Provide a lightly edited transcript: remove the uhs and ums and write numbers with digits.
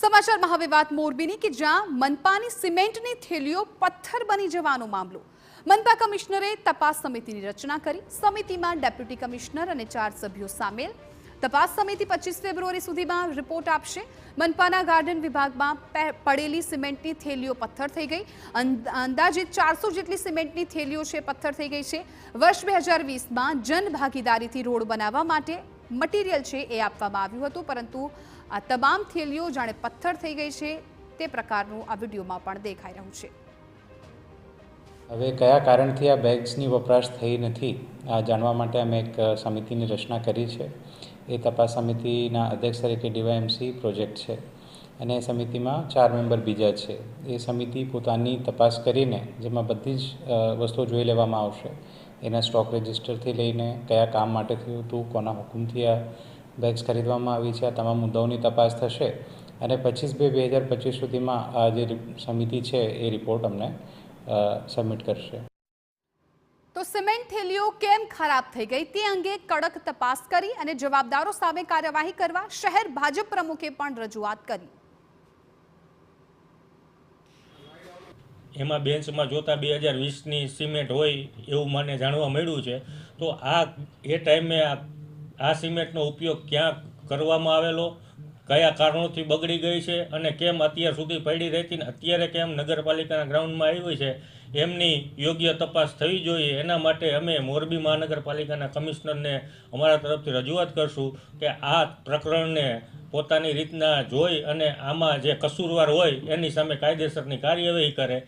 સમાચારમાં હવે વાત મોરબીની કે જ્યાં મનપાની સિમેન્ટની થેલીઓ પથ્થર બની જવાનો મામલો। મનપા કમિશનરે તપાસ સમિતિની રચના કરી। સમિતિમાં ડેપ્યુટી કમિશનર અને 4 સભ્યો સામેલ। તપાસ સમિતિ 25 ફેબ્રુઆરી સુધીમાં રિપોર્ટ આપશે। મનપાના ગાર્ડન વિભાગમાં પડેલી સિમેન્ટની થેલીઓ પથ્થર થઈ ગઈ। અંદાજિત 400 જેટલી સિમેન્ટની થેલીઓ છે પથ્થર થઈ ગઈ છે। વર્ષ 2020માં જન ભાગીદારીથી રોડ બનાવવા માટે મટીરિયલ છે એ આપવામાં આવ્યું હતું, પરંતુ આ તમામ થેલીઓ જાણે પથ્થર થઈ ગઈ છે તે પ્રકારનું આ વિડીયોમાં પણ દેખાઈ રહ્યું છે। હવે કયા કારણથી આ બેગ્સની વપરાશ થઈ નથી આ જાણવા માટે અમે એક સમિતિની રચના કરી છે। એ તપાસ સમિતિના અધ્યક્ષ તરીકે ડીવાયએમસી પ્રોજેક્ટ છે અને એ સમિતિમાં 4 મેમ્બર બીજા છે। એ સમિતિ પોતાની તપાસ કરીને જેમાં બધી જ વસ્તુઓ જોઈ લેવામાં આવશે। એના સ્ટોક રજિસ્ટરથી લઈને કયા કામ માટે થયું હતું, કોના હુકમથી આ બેગ્સ ખરીદવામાં આવી છે, આ તમામ મુદ્દાઓની તપાસ થશે અને 25/2/2025 સુધીમાં આ જે સમિતિ છે એ રિપોર્ટ અમને સબમિટ કરશે। તો સિમેન્ટ થેલીઓ કેમ ખરાબ થઈ ગઈ તે અંગે કડક તપાસ કરી અને જવાબદારો સામે કાર્યવાહી કરવા શહેર ભાજપ પ્રમુખે પણ રજૂઆત કરી। એમાં બેન્ચમાં જોતા 2020ની સિમેન્ટ હોય એવું મને જાણવા મળ્યું છે। તો એ ટાઈમે આ સિમેન્ટનો ઉપયોગ ક્યાં કરવામાં આવેલો, કયા કારણોથી બગડી ગઈ છે અને કેમ અત્યાર સુધી પડી રહેતી ને અત્યારે કેમ નગરપાલિકાના ગ્રાઉન્ડમાં આવી છે, એમની યોગ્ય તપાસ થવી જોઈએ। એના માટે અમે મોરબી મહાનગરપાલિકાના કમિશનરને અમારા તરફથી રજૂઆત કરશું કે આ પ્રકરણને પોતાની રીતના જોઈ અને આમાં જે કસૂરવાર હોય એની સામે કાયદેસરની કાર્યવાહી કરે।